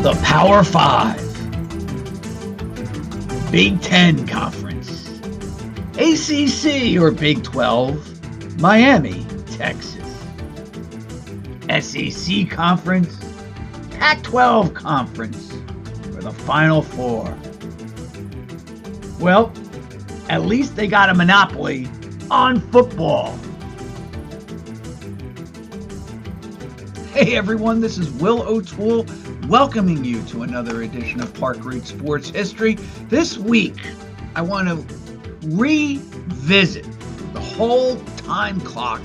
The Power Five, Big Ten Conference, ACC or Big 12, Miami, Texas, SEC Conference, Pac-12 Conference, for the Final Four. Well, at least they got a monopoly on football. Hey everyone, this is Will O'Toole welcoming you to another edition of Park Greek Sports History. This week, I want to revisit the whole time clock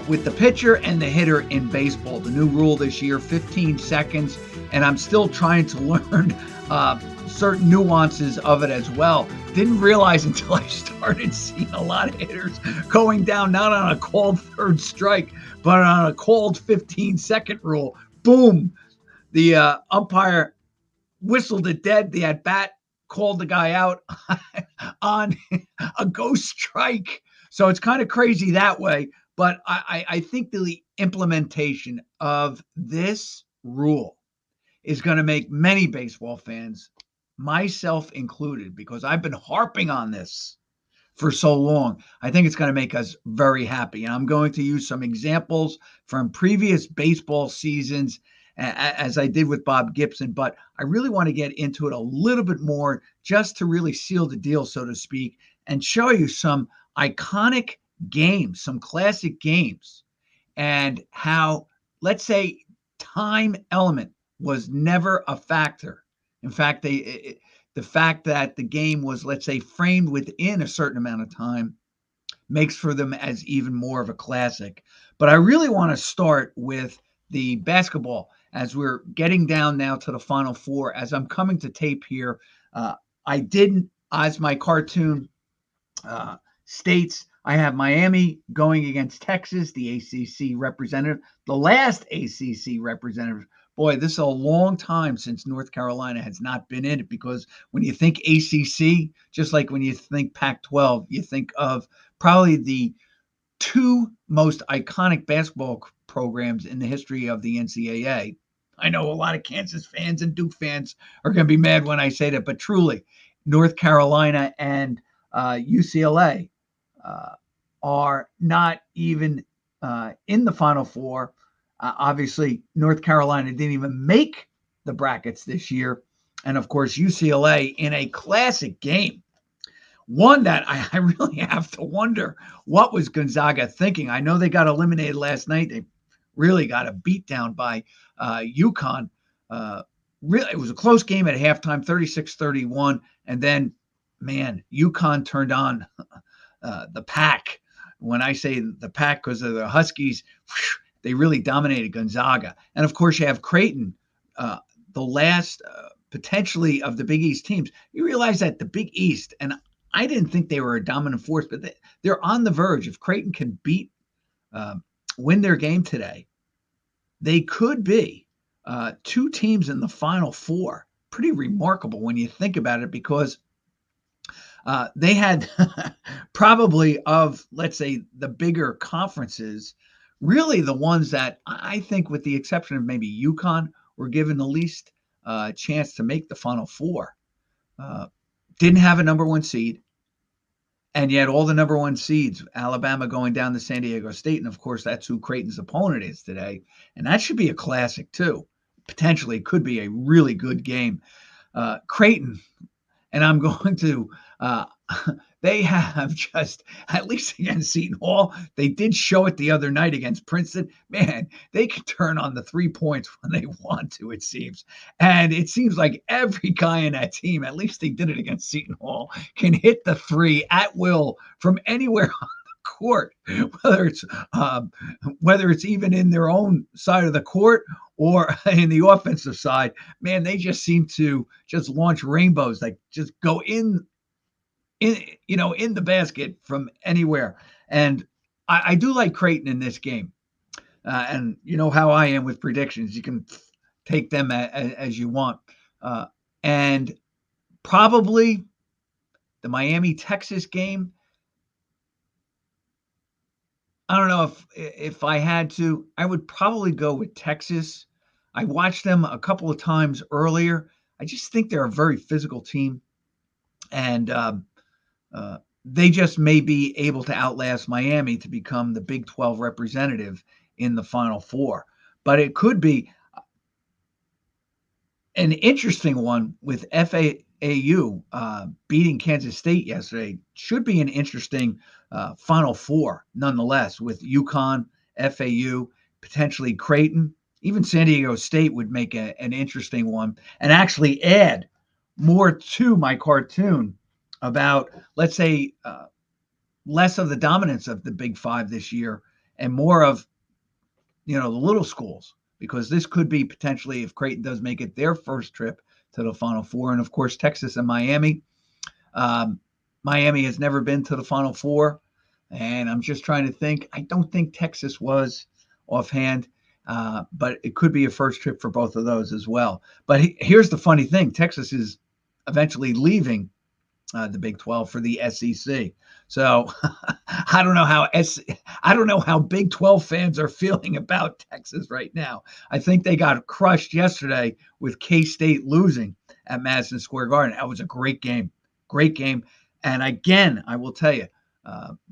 with the pitcher and the hitter in baseball. The new rule this year, 15 seconds, and I'm still trying to learn certain nuances of it as well. Didn't realize until I started seeing a lot of hitters going down, not on a called third strike, but on a called 15-second rule. Boom. The umpire whistled it dead. The at-bat called the guy out on a ghost strike. So it's kind of crazy that way. But I think the implementation of this rule is going to make many baseball fans, myself included, because I've been harping on this for so long. I think it's going to make us very happy. And I'm going to use some examples from previous baseball seasons, as I did with Bob Gibson, but I really want to get into it a little bit more just to really seal the deal, so to speak, and show you some iconic games, some classic games, and how, let's say, time element was never a factor. In fact, the fact that the game was, let's say, framed within a certain amount of time makes for them as even more of a classic. But I really want to start with the basketball as we're getting down now to the Final Four. As I'm coming to tape here, I didn't, as my cartoon states, I have Miami going against Texas, the ACC representative, the last ACC representative. Boy, this is a long time since North Carolina has not been in it, because when you think ACC, just like when you think Pac-12, you think of probably the two most iconic basketball programs in the history of the NCAA. I know a lot of Kansas fans and Duke fans are going to be mad when I say that, but truly, North Carolina and UCLA are not even in the Final Four. Obviously, North Carolina didn't even make the brackets this year. And of course, UCLA in a classic game. One that I really have to wonder, what was Gonzaga thinking? I know they got eliminated last night. They really got a beat down by UConn. Really, it was a close game at halftime, 36-31. And then, man, UConn turned on the pack. When I say the pack, because of the Huskies, they really dominated Gonzaga. And of course, you have Creighton, the last potentially of the Big East teams. You realize that the Big East, and I didn't think they were a dominant force, but they're on the verge. If Creighton can win their game today, they could be two teams in the Final Four. Pretty remarkable when you think about it, because they had probably, of, let's say, the bigger conferences, really the ones that I think, with the exception of maybe UConn, were given the least chance to make the Final Four. Didn't have a number one seed, and yet all the number one seeds, Alabama going down to San Diego State, and of course that's who Creighton's opponent is today, and that should be a classic too. Potentially could be a really good game. Creighton, and I'm going to, they have just, at least against Seton Hall, they did show it the other night against Princeton. Man, they can turn on the 3 points when they want to, it seems. And it seems like every guy in that team, at least they did it against Seton Hall, can hit the three at will from anywhere on the court, whether it's even in their own side of the court or in the offensive side. Man, they just seem to just launch rainbows, like just go in the basket from anywhere. And I do like Creighton in this game. And you know how I am with predictions. You can take them as you want. And probably the Miami-Texas game, I don't know if I had to, I would probably go with Texas. I watched them a couple of times earlier. I just think they're a very physical team, and they just may be able to outlast Miami to become the Big 12 representative in the Final Four. But it could be an interesting one with FAU beating Kansas State yesterday. Should be an interesting Final Four, nonetheless, with UConn, FAU, potentially Creighton. Even San Diego State would make an interesting one and actually add more to my cartoon about, let's say, less of the dominance of the Big Five this year and more of, the little schools, because this could be potentially, if Creighton does make it their first trip to the Final Four, and of course Texas and Miami. Miami has never been to the Final Four, and I'm just trying to think. I don't think Texas was offhand, but it could be a first trip for both of those as well. But here's the funny thing: Texas is eventually leaving the Big 12 for the SEC. So I don't know how Big 12 fans are feeling about Texas right now. I think they got crushed yesterday with K-State losing at Madison Square Garden. That was a great game. And again, I will tell you,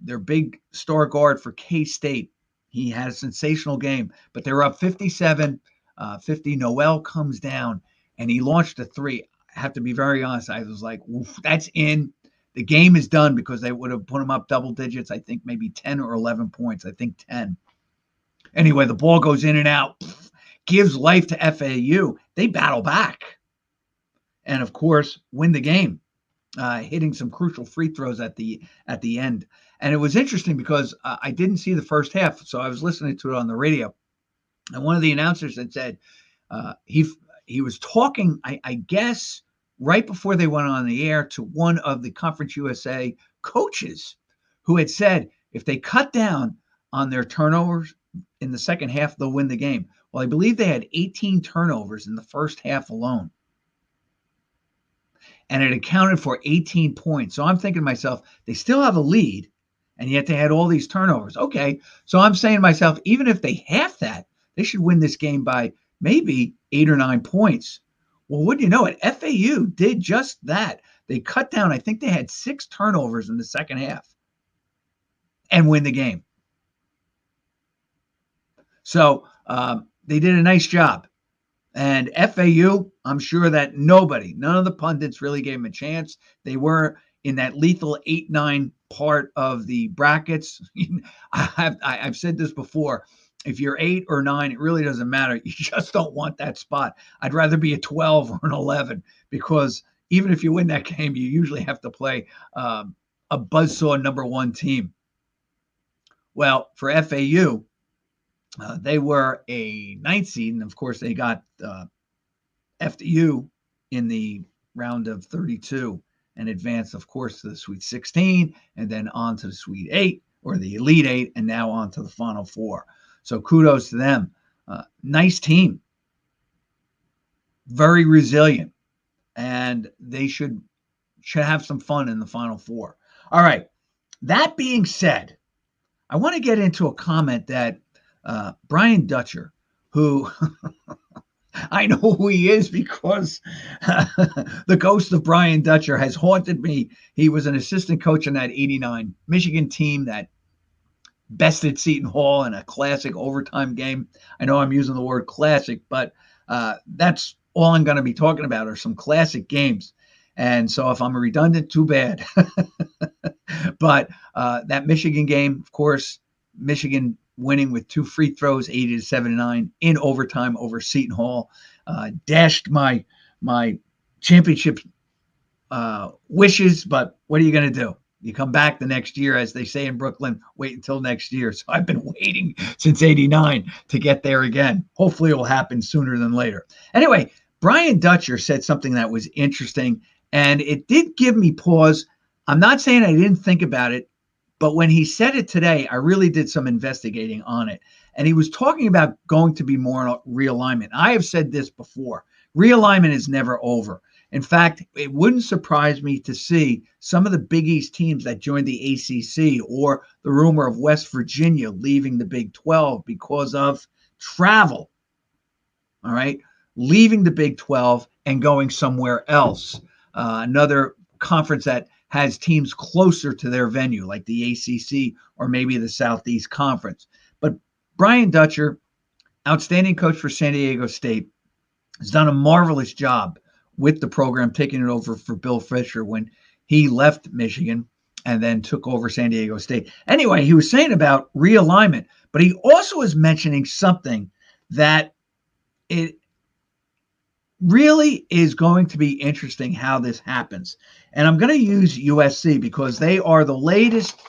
their big star guard for K-State, he had a sensational game, but they were up 57-50. Noel comes down and he launched a three. I have to be very honest. I was like, that's in. The game is done, because they would have put them up double digits. I think maybe 10 or 11 points. I think 10. Anyway, the ball goes in and out, gives life to FAU. They battle back and, of course, win the game, hitting some crucial free throws at the end. And it was interesting because I didn't see the first half, so I was listening to it on the radio. And one of the announcers had said he was talking, I guess, right before they went on the air, to one of the Conference USA coaches who had said if they cut down on their turnovers in the second half, they'll win the game. Well, I believe they had 18 turnovers in the first half alone, and it accounted for 18 points. So I'm thinking to myself, they still have a lead, and yet they had all these turnovers. Okay, so I'm saying to myself, even if they half that, they should win this game by maybe 8 or 9 points. Well, wouldn't you know it, FAU did just that. They cut down, I think they had 6 turnovers in the second half and win the game. So they did a nice job. And FAU, I'm sure that none of the pundits really gave them a chance. They were in that lethal 8-9 part of the brackets. I've said this before. If you're 8 or 9, it really doesn't matter. You just don't want that spot. I'd rather be a 12 or an 11, because even if you win that game, you usually have to play a buzzsaw number 1 team. Well, for FAU, they were a 9th seed, and of course they got FDU in the round of 32 and advanced, of course, to the Sweet 16, and then on to the Sweet 8, or the Elite 8, and now on to the Final Four. So kudos to them. Nice team. Very resilient. And they should have some fun in the Final Four. All right. That being said, I want to get into a comment that Brian Dutcher, who I know who he is because the ghost of Brian Dutcher has haunted me. He was an assistant coach in that 89 Michigan team that bested Seton Hall in a classic overtime game. I know I'm using the word classic, but that's all I'm going to be talking about are some classic games. And so if I'm redundant, too bad. But that Michigan game, of course, Michigan winning with 2 free throws, 80-79 in overtime over Seton Hall, dashed my championship wishes. But what are you going to do? You come back the next year, as they say in Brooklyn, wait until next year. So I've been waiting since 89 to get there again. Hopefully it will happen sooner than later. Anyway, Brian Dutcher said something that was interesting, and it did give me pause. I'm not saying I didn't think about it, but when he said it today, I really did some investigating on it. And he was talking about going to be more realignment. I have said this before. Realignment is never over. In fact, it wouldn't surprise me to see some of the Big East teams that joined the ACC, or the rumor of West Virginia leaving the Big 12 because of travel. all right, leaving the Big 12 and going somewhere else, another conference that has teams closer to their venue, like the ACC or maybe the Southeast Conference. But Brian Dutcher, outstanding coach for San Diego State, has done a marvelous job with the program, taking it over for Bill Fisher when he left Michigan and then took over San Diego State. Anyway, he was saying about realignment, but he also was mentioning something that it really is going to be interesting how this happens. And I'm going to use USC because they are the latest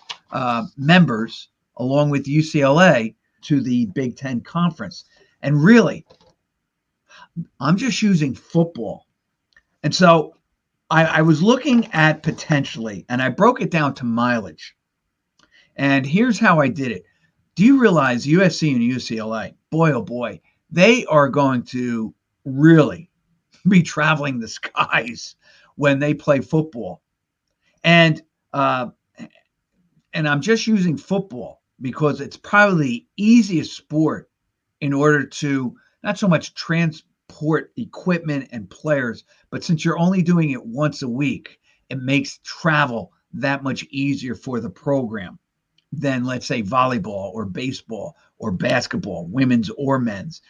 members, along with UCLA, to the Big Ten Conference. And really, I'm just using football. And so I was looking at potentially, and I broke it down to mileage. And here's how I did it. Do you realize USC and UCLA, boy, oh boy, they are going to really be traveling the skies when they play football. And I'm just using football because it's probably the easiest sport in order to not so much transport equipment and players, but since you're only doing it once a week, it makes travel that much easier for the program than, let's say, volleyball or baseball or basketball, women's or men's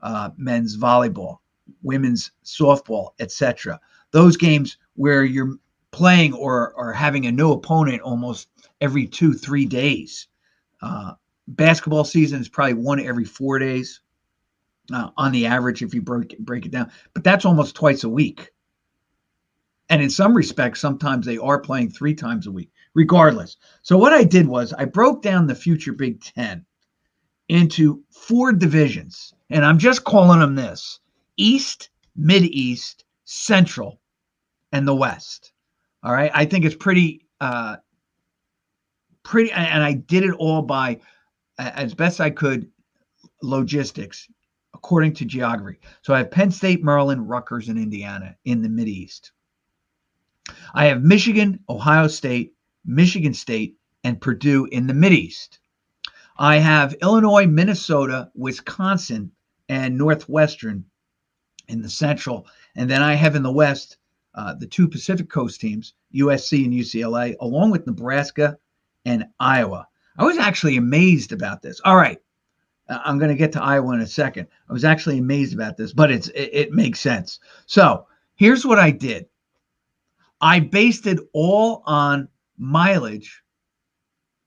volleyball, women's softball, etc. Those games where you're playing or having a new opponent almost every 2-3 days. Basketball season is probably one every 4 days on the average if you break it down. But that's almost twice a week. And in some respects, sometimes they are playing 3 times a week, regardless. So what I did was I broke down the future Big Ten into 4 divisions. And I'm just calling them this: East, Mid-East, Central, and the West. All right. I think it's pretty, and I did it all by, as best I could, logistics, according to geography. So I have Penn State, Maryland, Rutgers, and Indiana in the Mid-East. I have Michigan, Ohio State, Michigan State, and Purdue in the Mid-East. I have Illinois, Minnesota, Wisconsin, and Northwestern in the Central. And then I have in the West the 2 Pacific Coast teams, USC and UCLA, along with Nebraska and Iowa. I was actually amazed about this. All right, I'm going to get to Iowa in a second. I was actually amazed about this, but it makes sense. So here's what I did. I based it all on mileage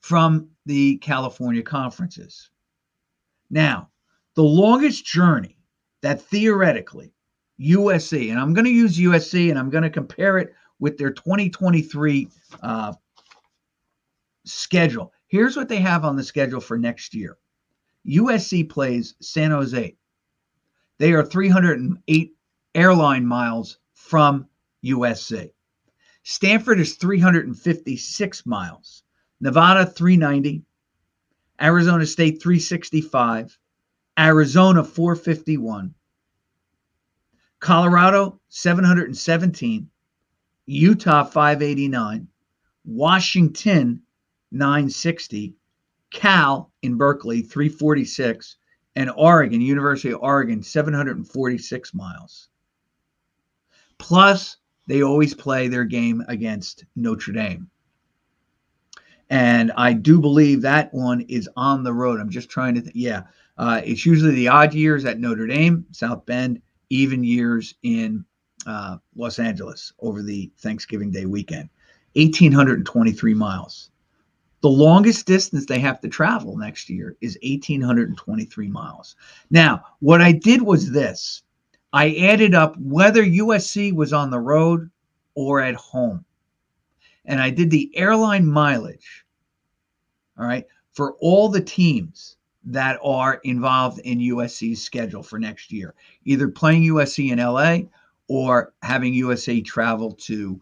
from the California conferences. Now, the longest journey that theoretically USC, and I'm going to use USC and I'm going to compare it with their 2023 schedule. Here's what they have on the schedule for next year. USC plays San Jose. They are 308 airline miles from USC. Stanford is 356 miles. Nevada, 390. Arizona State, 365. Arizona, 451. Colorado, 717. Utah, 589. Washington, 960. Cal in Berkeley, 346. And Oregon, University of Oregon, 746 miles. Plus, they always play their game against Notre Dame. And I do believe that one is on the road. I'm just trying to, it's usually the odd years at Notre Dame, South Bend, even years in Los Angeles over the Thanksgiving Day weekend. 1,823 miles. The longest distance they have to travel next year is 1,823 miles. Now, what I did was this. I added up whether USC was on the road or at home. And I did the airline mileage, all right, for all the teams that are involved in USC's schedule for next year, either playing USC in LA or having USC travel to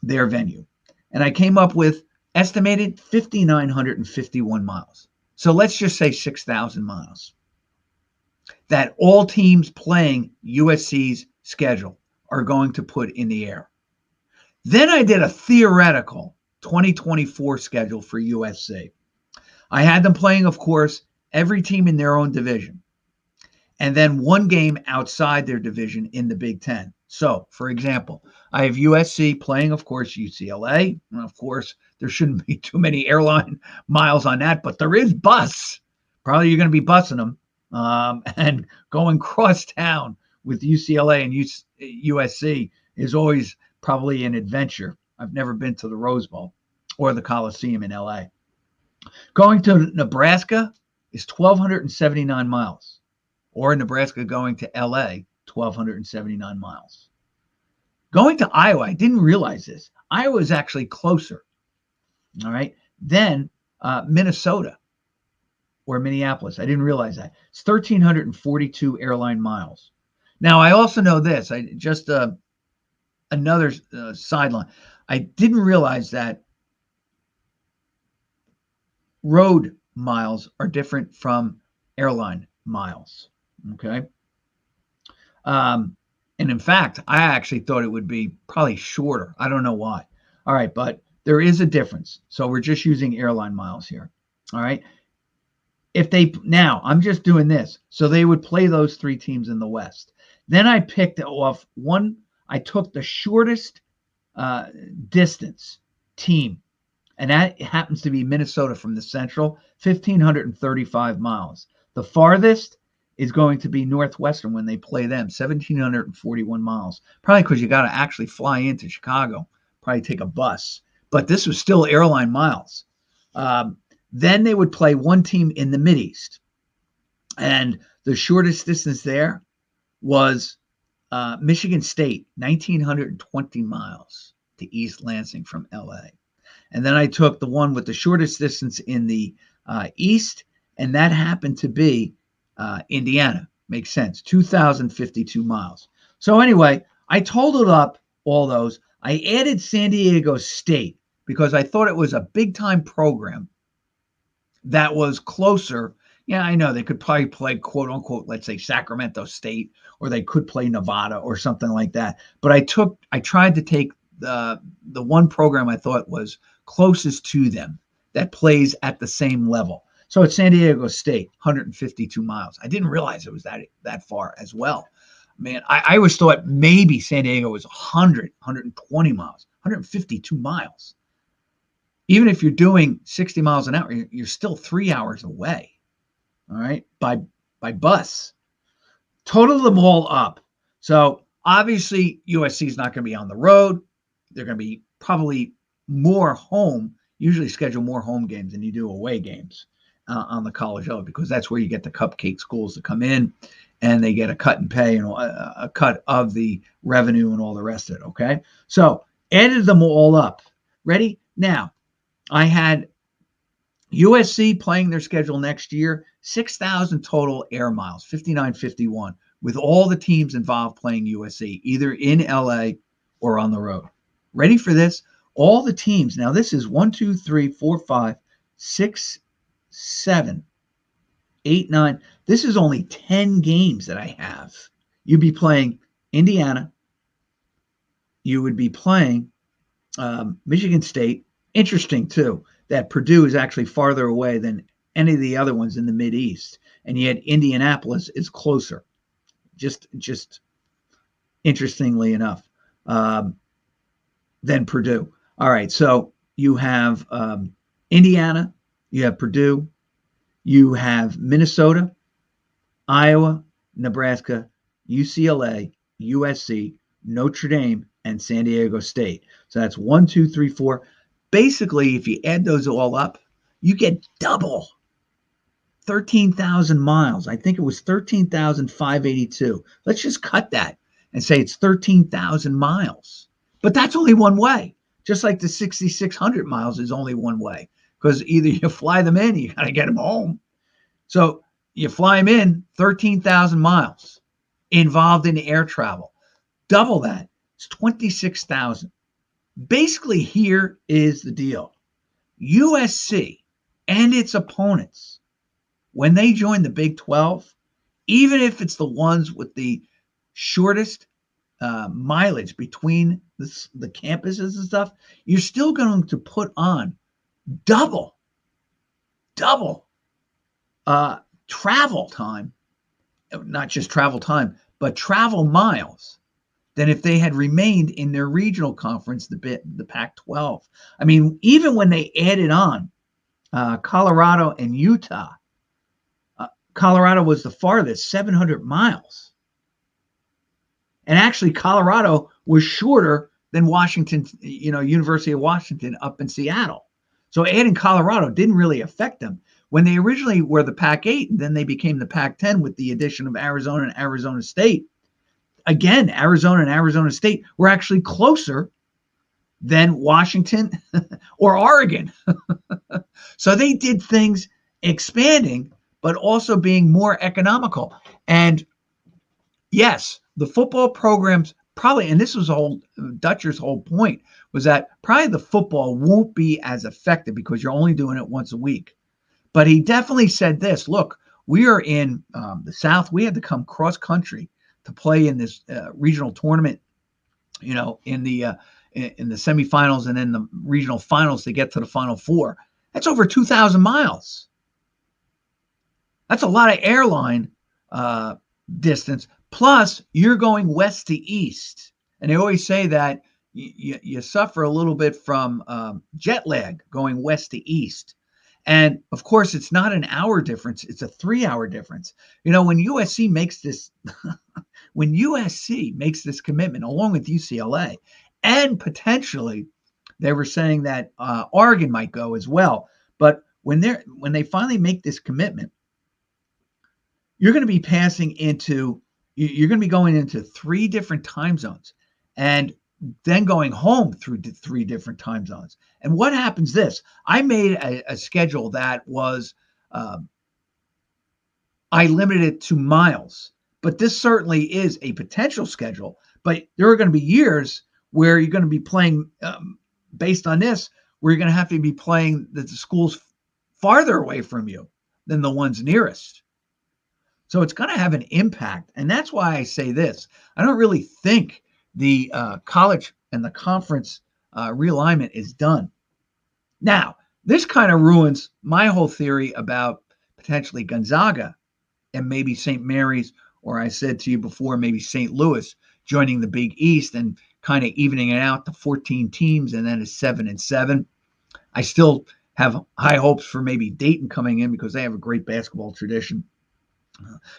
their venue. And I came up with estimated 5,951 miles. So let's just say 6,000 miles that all teams playing USC's schedule are going to put in the air. Then I did a theoretical 2024 schedule for USC. I had them playing, of course, every team in their own division. and then one game outside their division in the Big Ten. So, for example, I have USC playing, of course, UCLA. And of course, there shouldn't be too many airline miles on that, but there is bus. Probably you're going to be busing them and going cross town with UCLA and USC is always probably an adventure. I've never been to the Rose Bowl or the Coliseum in LA. Going to Nebraska is 1,279 miles, or Nebraska going to LA, 1,279 miles. Going to Iowa, I didn't realize this. Iowa is actually closer, all right, than Minnesota or Minneapolis. I didn't realize that. It's 1,342 airline miles. Now, I also know this. Another sideline. I didn't realize that road miles are different from airline miles. Okay. And in fact, I actually thought it would be probably shorter. I don't know why. All right, but there is a difference. So we're just using airline miles here. All right. Now I'm just doing this. So they would play those three teams in the West. Then I picked off one. I took the shortest distance team, and that happens to be Minnesota from the Central, 1,535 miles. The farthest is going to be Northwestern when they play them, 1,741 miles. Probably because you got to actually fly into Chicago, probably take a bus. But this was still airline miles. Then they would play one team in the Mideast. And the shortest distance there was Michigan State, 1,920 miles to East Lansing from LA. And then I took the one with the shortest distance in the East, and that happened to be Indiana. Makes sense. 2,052 miles. So anyway, I totaled up all those. I added San Diego State because I thought it was a big-time program that was closer. Yeah, I know they could probably play, quote unquote, let's say Sacramento State, or they could play Nevada or something like that. But I tried to take the one program I thought was closest to them that plays at the same level. So it's San Diego State, 152 miles. I didn't realize it was that far as well. Man, I always thought maybe San Diego was 120 miles, 152 miles. Even if you're doing 60 miles an hour, you're still 3 hours away. All right, by bus. Total them all up. So obviously USC is not going to be on the road. They're going to be probably more home. Usually schedule more home games than you do away games on the college level, because that's where you get the cupcake schools to come in and they get a cut and pay and a cut of the revenue and all the rest of it. Okay, so added them all up. Ready? Now I had USC playing their schedule next year, 6,000 total air miles, 5,951, with all the teams involved playing USC, either in LA or on the road. Ready for this? All the teams. Now, this is 1, 2, 3, 4, 5, 6, 7, 8, 9. This is only 10 games that I have. You'd be playing Indiana. You would be playing Michigan State. Interesting, too, that Purdue is actually farther away than any of the other ones in the Mideast, and yet Indianapolis is closer. Just interestingly enough, than Purdue. All right, so you have Indiana, you have Purdue, you have Minnesota, Iowa, Nebraska, UCLA, USC, Notre Dame, and San Diego State. So that's 1, 2, 3, 4. Basically, if you add those all up, you get double 13,000 miles. I think it was 13,582. Let's just cut that and say it's 13,000 miles. But that's only one way. Just like the 6,600 miles is only one way, because either you fly them in, you got to get them home. So you fly them in, 13,000 miles involved in air travel. Double that, it's 26,000. Basically, here is the deal. USC and its opponents, when they join the Big 12, even if it's the ones with the shortest mileage between the campuses and stuff, you're still going to put on double travel time not just travel time, but travel miles than if they had remained in their regional conference, the Pac-12. I mean, even when they added on Colorado and Utah, Colorado was the farthest, 700 miles. And actually, Colorado was shorter than Washington, University of Washington up in Seattle. So adding Colorado didn't really affect them. When they originally were the Pac-8, and then they became the Pac-10 with the addition of Arizona and Arizona State. Again, Arizona and Arizona State were actually closer than Washington or Oregon. So they did things expanding, but also being more economical. And yes, the football programs probably, and this was Dutcher's whole point, was that probably the football won't be as effective because you're only doing it once a week. But he definitely said this, look, we are in the South. We had to come cross country to play in this regional tournament, in the semifinals and then the regional finals to get to the Final Four. That's over 2,000 miles. That's a lot of airline distance. Plus, you're going west to east. And they always say that you suffer a little bit from jet lag going west to east. And of course, it's not an hour difference. It's a 3-hour difference. When USC makes this, commitment along with UCLA, and potentially they were saying that Oregon might go as well. But when they finally make this commitment, you're going to be you're going to be going into 3 different time zones and then going home through 3 different time zones. And what happens this? I made a schedule that was, I limited it to miles, but this certainly is a potential schedule. But there are going to be years where you're going to be playing, based on this, where you're going to have to be playing the schools farther away from you than the ones nearest. So it's going to have an impact. And that's why I say this. I don't really think the college and the conference realignment is done. Now, this kind of ruins my whole theory about potentially Gonzaga and maybe St. Mary's, or I said to you before, maybe St. Louis joining the Big East and kind of evening it out to 14 teams and then a 7-7. I still have high hopes for maybe Dayton coming in because they have a great basketball tradition.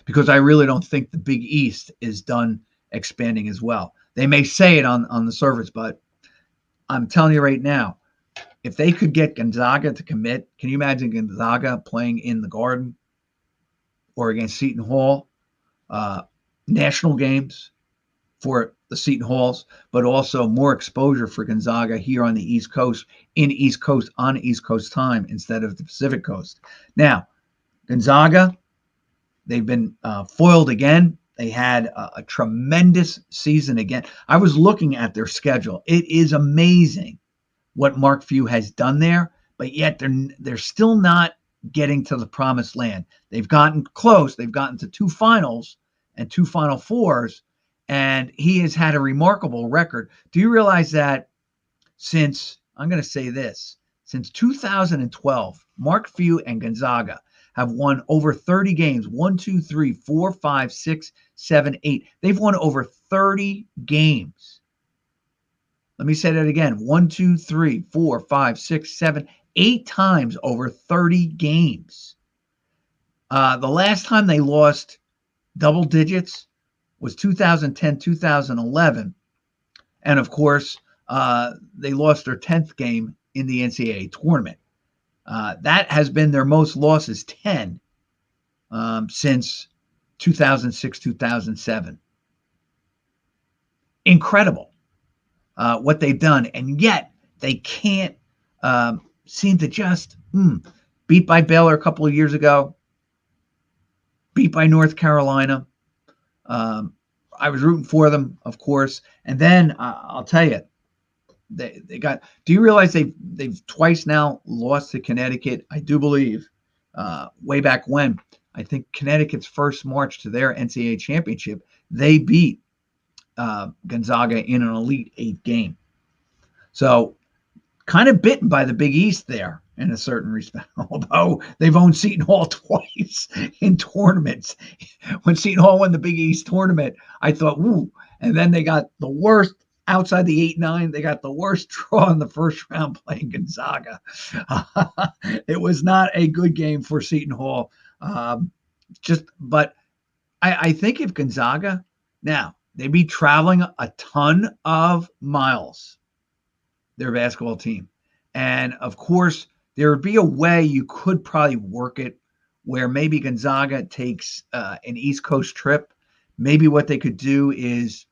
Because I really don't think the Big East is done expanding as well. They may say it on the surface, but I'm telling you right now, if they could get Gonzaga to commit, can you imagine Gonzaga playing in the Garden or against Seton Hall? National games for the Seton Halls, but also more exposure for Gonzaga here on the East Coast, on East Coast time instead of the Pacific Coast. Now, Gonzaga, they've been foiled again. They had a tremendous season again. I was looking at their schedule. It is amazing what Mark Few has done there, but yet they're still not getting to the promised land. They've gotten close. They've gotten to 2 finals and 2 Final Fours, and he has had a remarkable record. Do you realize that since 2012, Mark Few and Gonzaga have won over 30 games. 1, 2, 3, 4, 5, 6, 7, 8. They've won over 30 games. Let me say that again. 1, 2, 3, 4, 5, 6, 7, 8 times over 30 games. The last time they lost double digits was 2010, 2011. And of course, they lost their 10th game in the NCAA tournament. That has been their most losses, 10, since 2006, 2007. Incredible what they've done. And yet they can't seem to just beat by Baylor a couple of years ago, beat by North Carolina. I was rooting for them, of course. And then I'll tell you, they got. Do you realize they've twice now lost to Connecticut? I do believe way back when. I think Connecticut's first march to their NCAA championship, they beat Gonzaga in an Elite 8 game. So kind of bitten by the Big East there. in a certain respect, although they've owned Seton Hall twice in tournaments. When Seton Hall won the Big East tournament, I thought, ooh, and then they got the worst outside the 8-9. They got the worst draw in the first round playing Gonzaga. It was not a good game for Seton Hall. But I think if Gonzaga, now, they'd be traveling a ton of miles, their basketball team. And of course, there would be a way you could probably work it where maybe Gonzaga takes an East Coast trip. Maybe what they could do is,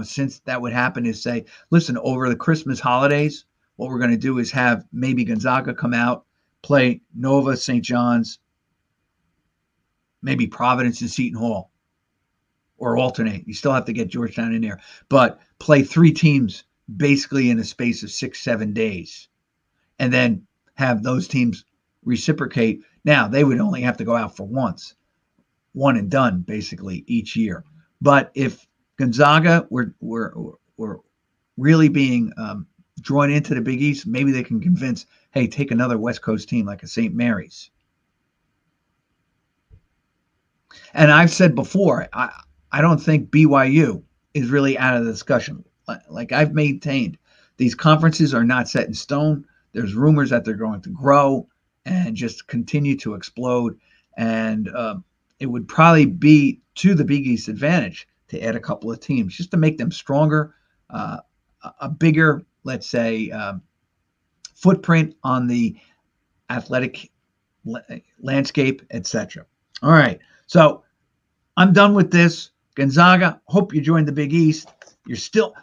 since that would happen, is say, listen, over the Christmas holidays, what we're going to do is have maybe Gonzaga come out, play Nova, St. John's, maybe Providence and Seton Hall, or alternate. You still have to get Georgetown in there, but play 3 teams basically in a space of 6-7 days, and then have those teams reciprocate. Now, they would only have to go out for once, one and done basically each year. But if Gonzaga were really being drawn into the Big East, maybe they can convince, hey, take another West Coast team like a St. Mary's. And I've said before, I don't think BYU is really out of the discussion. Like I've maintained, these conferences are not set in stone. There's rumors that they're going to grow and just continue to explode. And it would probably be to the Big East advantage to add a couple of teams just to make them stronger, a bigger, let's say, footprint on the athletic landscape, etc. All right. So I'm done with this. Gonzaga, hope you joined the Big East. You're still...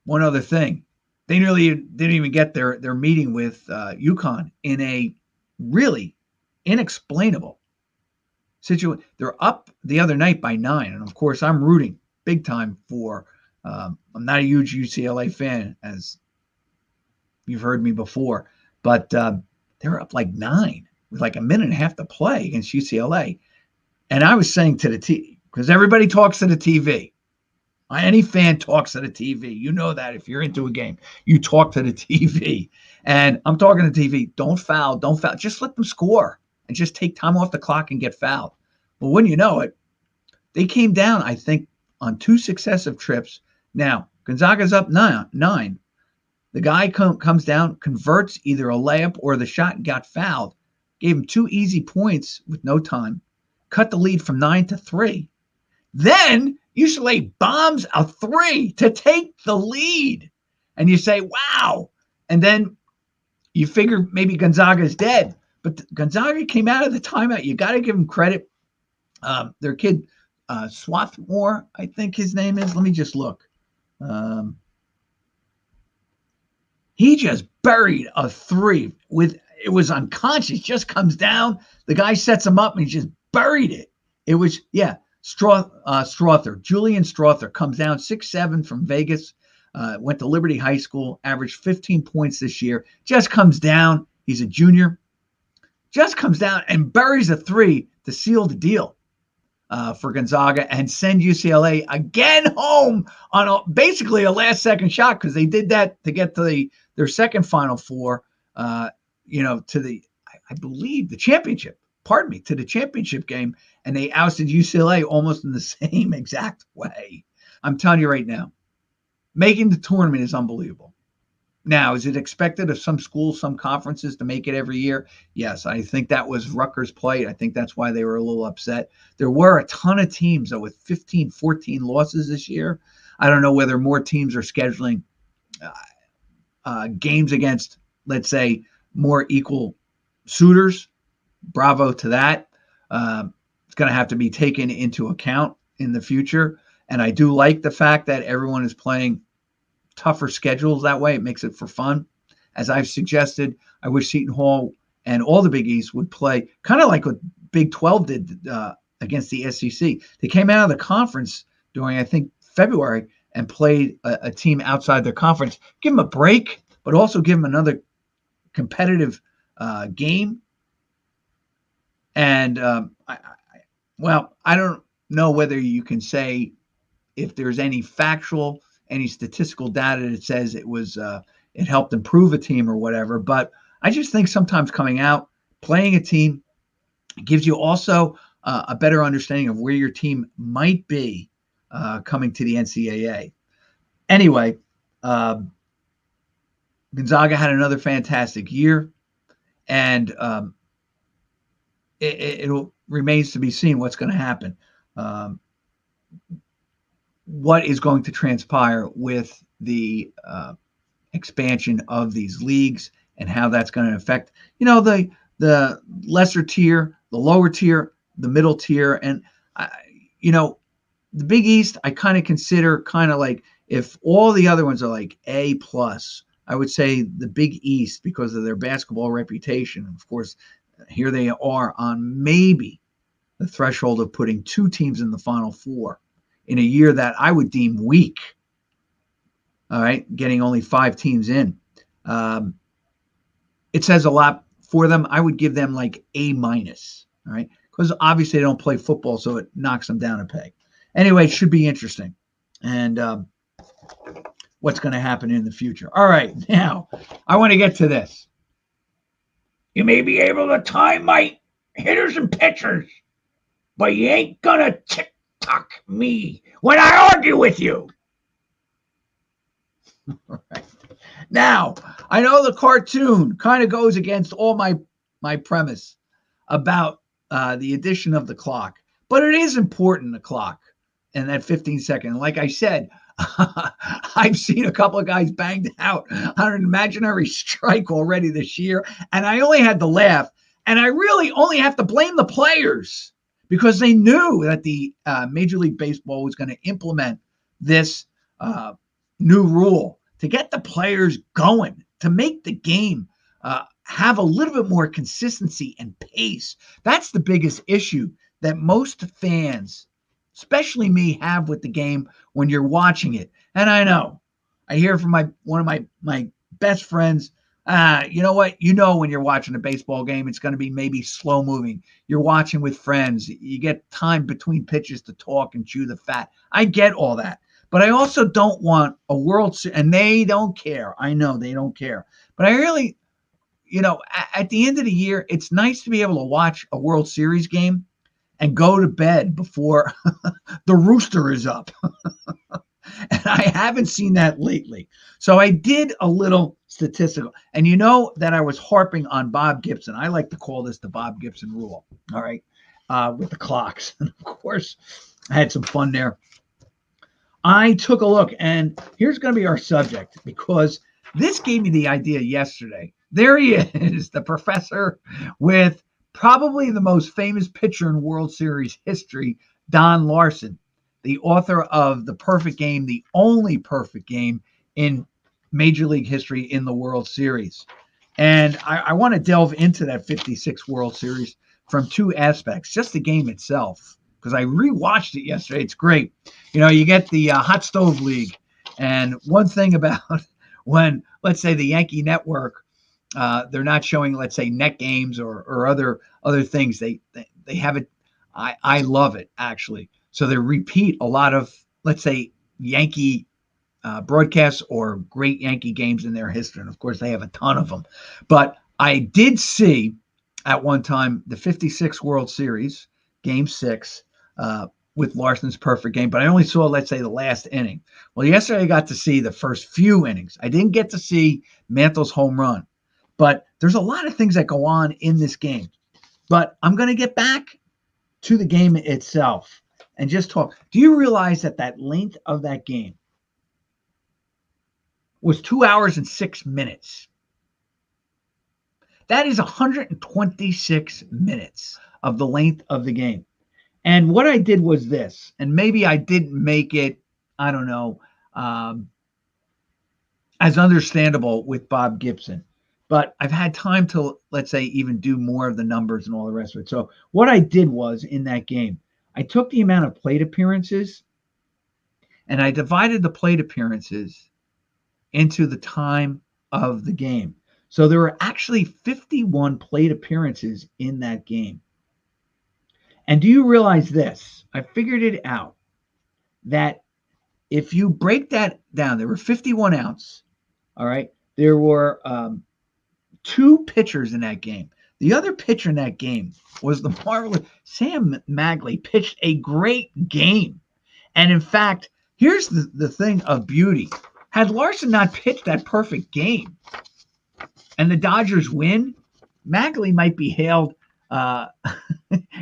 One other thing, they nearly didn't even get their meeting with UConn in a really inexplainable situation. They're up the other night by 9, and of course I'm rooting big time for. I'm not a huge UCLA fan, as you've heard me before, but they're up like 9 with like a minute and a half to play against UCLA, and I was saying to the TV, because everybody talks to the TV. Any fan talks to the TV. You know that if you're into a game, you talk to the TV. And I'm talking to the TV. Don't foul. Just let them score and just take time off the clock and get fouled. But when you know it, they came down, I think, on 2 successive trips. Now, Gonzaga's up 9. The guy comes down, converts either a layup or the shot and got fouled. Gave him 2 easy points with no time. Cut the lead from 9 to 3. Then UCLA bombs a 3 to take the lead. And you say, wow. And then you figure maybe Gonzaga's dead. But Gonzaga came out of the timeout. You got to give them credit. Their kid, Swarthmore, I think his name is. Let me just look. He just buried a 3 it was unconscious, just comes down. The guy sets him up and he just buried it. It was, Strother, Julian Strother comes down 6'7" from Vegas, went to Liberty High School, averaged 15 points this year, just comes down. He's a junior, just comes down and buries a 3 to seal the deal for Gonzaga and send UCLA again home on basically a last-second shot, because they did that to get to their second Final Four, to I believe, the championship. To the championship game, and they ousted UCLA almost in the same exact way. I'm telling you right now, making the tournament is unbelievable. Now, is it expected of some schools, some conferences to make it every year? Yes, I think that was Rutgers' plight. I think that's why they were a little upset. There were a ton of teams, though, with 15, 14 losses this year. I don't know whether more teams are scheduling games against, let's say, more equal suitors. Bravo to that. It's going to have to be taken into account in the future. And I do like the fact that everyone is playing tougher schedules that way. It makes it for fun. As I've suggested, I wish Seton Hall and all the Big East would play kind of like what Big 12 did against the SEC. They came out of the conference during, I think, February and played a team outside their conference. Give them a break, but also give them another competitive game. And I don't know whether you can say if there's any statistical data that says it helped improve a team or whatever. But I just think sometimes coming out, playing a team, gives you also a better understanding of where your team might be coming to the NCAA. Anyway, uh, Gonzaga had another fantastic year, and it remains to be seen what's going to happen. Um, what is going to transpire with the expansion of these leagues and how that's going to affect, the lesser tier, the lower tier, the middle tier, and I, you know, the Big East. I kind of consider kind of like if all the other ones are like A plus. I would say the Big East because of their basketball reputation. Of course, here they are on maybe the threshold of putting two teams in the Final Four in a year that I would deem weak. All right, getting only five teams in. Um, it says a lot for them. I would give them like A minus. All right, because obviously they don't play football, so it knocks them down a peg. Anyway, it should be interesting, and what's going to happen in the future. All right, now I want to get to this. You may be able to time my hitters and pitchers, but you ain't gonna tick tock me when I argue with you. Right. Now, I know the cartoon kind of goes against all my premise about the addition of the clock, but it is important, the clock and that 15-second. Like I said, I've seen a couple of guys banged out on an imaginary strike already this year, and I only had to laugh. And I really only have to blame the players because they knew that the Major League Baseball was going to implement this uh, new rule to get the players going, to make the game have a little bit more consistency and pace. That's the biggest issue that most fans, especially me, have with the game when you're watching it. And I know, I hear from one of my best friends, you know what? You know when you're watching a baseball game, it's going to be maybe slow moving. You're watching with friends. You get time between pitches to talk and chew the fat. I get all that. But I also don't want a World Series, and they don't care. I know they don't care. But I really, at the end of the year, it's nice to be able to watch a World Series game and go to bed before the rooster is up. And I haven't seen that lately. So I did a little statistical. And you know that I was harping on Bob Gibson. I like to call this the Bob Gibson rule. All right. With the clocks. And of course, I had some fun there. I took a look, and here's going to be our subject because this gave me the idea yesterday. There he is, the professor with probably the most famous pitcher in World Series history, Don Larsen, the author of The Perfect Game, the only perfect game in Major League history in the World Series. And I want to delve into that 56 World Series from two aspects, just the game itself, because I rewatched it yesterday. It's great. You get the Hot Stove League. And one thing about when, let's say, the Yankee Network, they're not showing, let's say, net games or other things. They have it. I love it, actually. So they repeat a lot of, let's say, Yankee broadcasts or great Yankee games in their history. And of course, they have a ton of them. But I did see at one time the 56 World Series, Game 6, with Larsen's perfect game, but I only saw, let's say, the last inning. Well, yesterday I got to see the first few innings. I didn't get to see Mantle's home run, but there's a lot of things that go on in this game. But I'm going to get back to the game itself and just talk. Do you realize that length of that game was 2 hours and 6 minutes? That is 126 minutes of the length of the game. And what I did was this, and maybe I didn't make it, I don't know, as understandable with Bob Gibson, but I've had time to, let's say, even do more of the numbers and all the rest of it. So what I did was in that game, I took the amount of plate appearances and I divided the plate appearances into the time of the game. So there were actually 51 plate appearances in that game. And do you realize this? I figured it out that if you break that down, there were 51 outs. All right. There were two pitchers in that game. The other pitcher in that game was the marvelous Sam Magley. Pitched a great game. And in fact, here's the thing of beauty. Had Larsen not pitched that perfect game and the Dodgers win, Magley might be hailed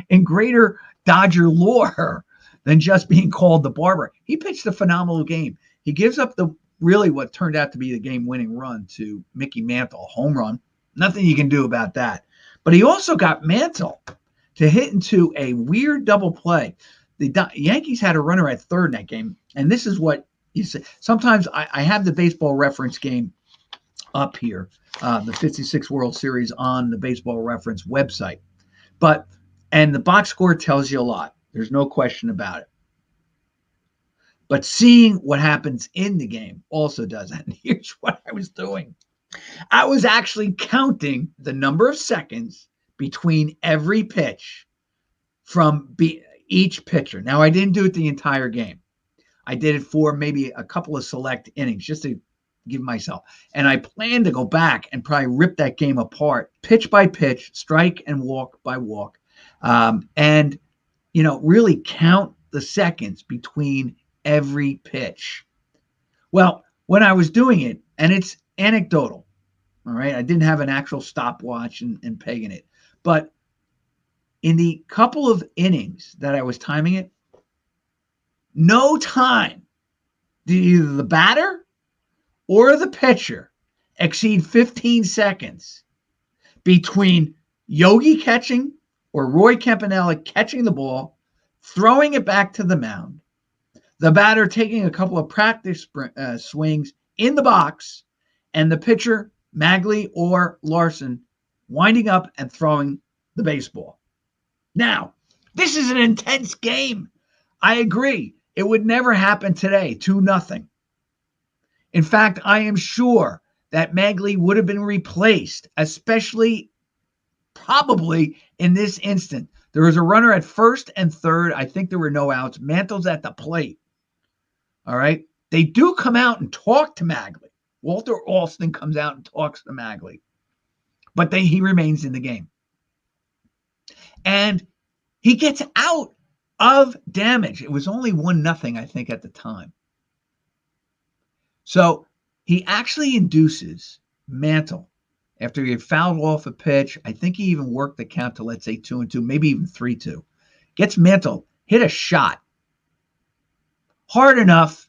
in greater Dodger lore than just being called the barber. He pitched a phenomenal game. He gives up the really what turned out to be the game-winning run to Mickey Mantle, a home run. Nothing you can do about that. But he also got Mantle to hit into a weird double play. The Yankees had a runner at third in that game, and this is what you say. Sometimes I have the baseball reference game up here, the 56 World Series on the Baseball Reference website. And the box score tells you a lot. There's no question about it. But seeing what happens in the game also does. And here's what I was doing. I was actually counting the number of seconds between every pitch from each pitcher. Now, I didn't do it the entire game. I did it for maybe a couple of select innings just to give myself. And I plan to go back and probably rip that game apart, pitch by pitch, strike and walk by walk, and, really count the seconds between every pitch. Well, when I was doing it, and it's anecdotal, all right, I didn't have an actual stopwatch and pegging it, but in the couple of innings that I was timing it, no time did either the batter or the pitcher exceed 15 seconds between Yogi catching or Roy Campanella catching the ball, throwing it back to the mound, the batter taking a couple of practice swings in the box, and the pitcher, Magley or Larsen, winding up and throwing the baseball. Now, this is an intense game. I agree. It would never happen today, 2-0. In fact, I am sure that Magley would have been replaced, especially probably in this instant. There was a runner at first and third. I think there were no outs. Mantle's at the plate. All right. They do come out and talk to Magley. Walter Alston comes out and talks to Magley, but he remains in the game. And he gets out of damage. It was only 1-0, I think, at the time. So he actually induces Mantle after he had fouled off a pitch. I think he even worked the count to, let's say, 2-2, maybe even 3-2. Gets Mantle, hit a shot hard enough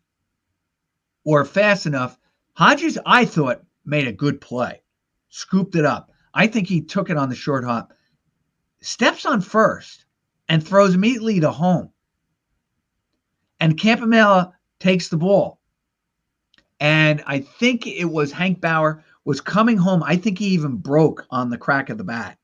or fast enough. Hodges, I thought, made a good play, scooped it up. I think he took it on the short hop, steps on first, and throws immediately to home. And Campanella takes the ball. And I think it was Hank Bauer was coming home. I think he even broke on the crack of the bat.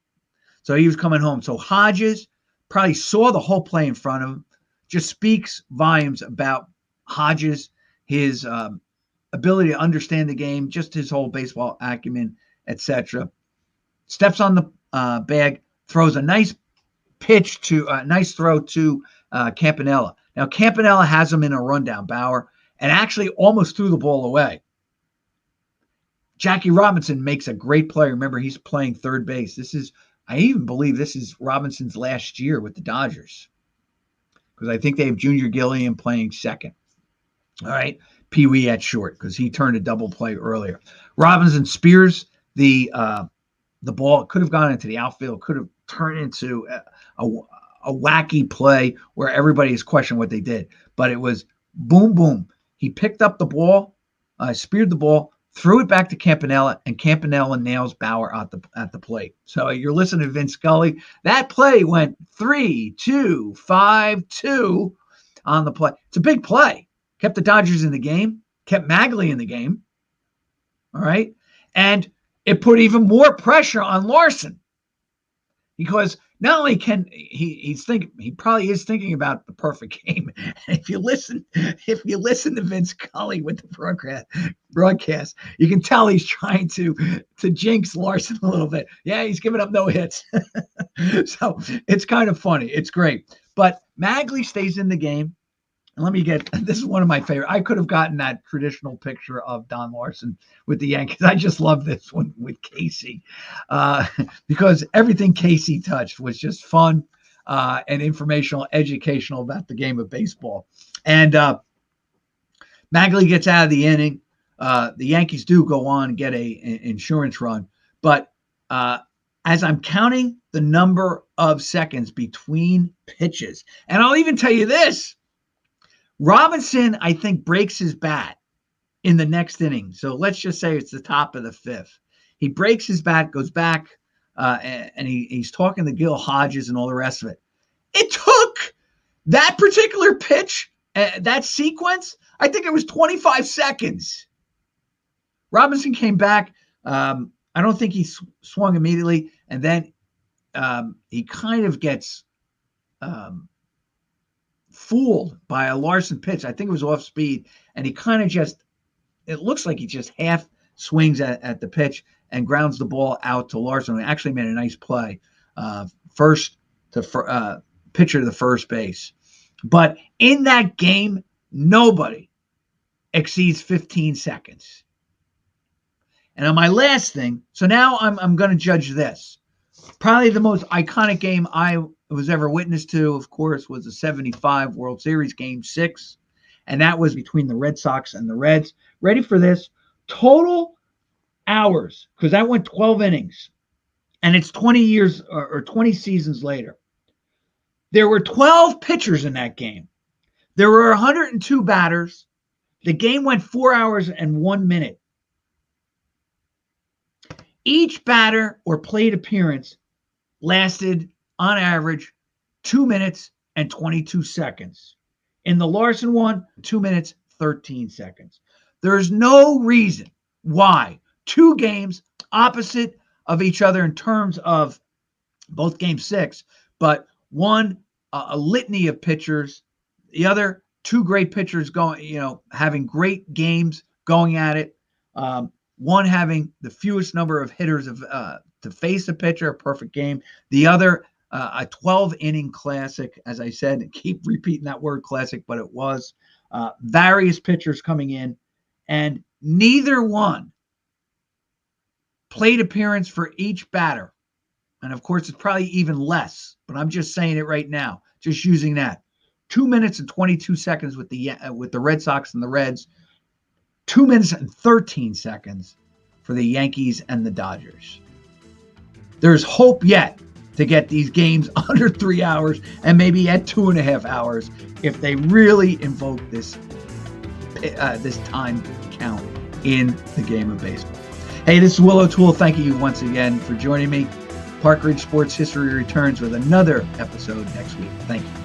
So he was coming home. So Hodges probably saw the whole play in front of him. Just speaks volumes about Hodges, his ability to understand the game, just his whole baseball acumen, etc. Steps on the bag, throws a nice throw to Campanella. Now, Campanella has him in a rundown, Bauer, and actually almost threw the ball away. Jackie Robinson makes a great play. Remember, he's playing third base. I even believe this is Robinson's last year with the Dodgers, because I think they have Junior Gilliam playing second. All right, Pee Wee at short, because he turned a double play earlier. Robinson spears the ball. It could have gone into the outfield, could have turned into a wacky play where everybody is questioning what they did. But it was boom, boom. He picked up the ball, speared the ball, threw it back to Campanella, and Campanella nails Bauer at the plate. So you're listening to Vince Scully. That play went 3-2, 5-2 on the play. It's a big play. Kept the Dodgers in the game, kept Magley in the game. All right. And it put even more pressure on Larsen, because not only can he probably is thinking about the perfect game. If you listen to Vince Scully with the broadcast, you can tell he's trying to jinx Larsen a little bit. Yeah, he's giving up no hits. So it's kind of funny. It's great. But Magley stays in the game. And let me get, this is one of my favorite. I could have gotten that traditional picture of Don Larsen with the Yankees. I just love this one with Casey because everything Casey touched was just fun and informational, educational about the game of baseball. And Magley gets out of the inning. The Yankees do go on and get an insurance run. But as I'm counting the number of seconds between pitches, and I'll even tell you this, Robinson, I think, breaks his bat in the next inning. So let's just say it's the top of the fifth. He breaks his bat, goes back, and he's talking to Gil Hodges and all the rest of it. It took that particular pitch, that sequence, I think it was 25 seconds. Robinson came back. I don't think he swung immediately. And then he kind of gets fooled by a Larsen pitch. I think it was off speed. And he kind of just, it looks like he just half swings at the pitch and grounds the ball out to Larsen. He actually made a nice play. Pitcher to the first base. But in that game, nobody exceeds 15 seconds. And on my last thing, so now I'm going to judge this. Probably the most iconic game I was ever witness to, of course, was the 75 World Series Game 6. And that was between the Red Sox and the Reds. Ready for this? Total hours, because that went 12 innings. And it's 20 years or 20 seasons later. There were 12 pitchers in that game. There were 102 batters. The game went 4 hours and 1 minute. Each batter or plate appearance lasted, on average, 2 minutes and 22 seconds. In the Larsen one, 2 minutes, 13 seconds. There's no reason why two games opposite of each other in terms of both game 6, but one, a litany of pitchers, the other, two great pitchers going, having great games going at it. One having the fewest number of hitters to face a pitcher, a perfect game. The other, a 12-inning classic, as I said, keep repeating that word classic, but it was. Various pitchers coming in, and neither one plate appearance for each batter. And of course, it's probably even less, but I'm just saying it right now, just using that. 2 minutes and 22 seconds with the Red Sox and the Reds. 2 minutes and 13 seconds for the Yankees and the Dodgers. There's hope yet to get these games under 3 hours and maybe at 2.5 hours if they really invoke this time count in the game of baseball. Hey, this is Will O'Toole. Thank you once again for joining me. Park Ridge Sports History returns with another episode next week. Thank you.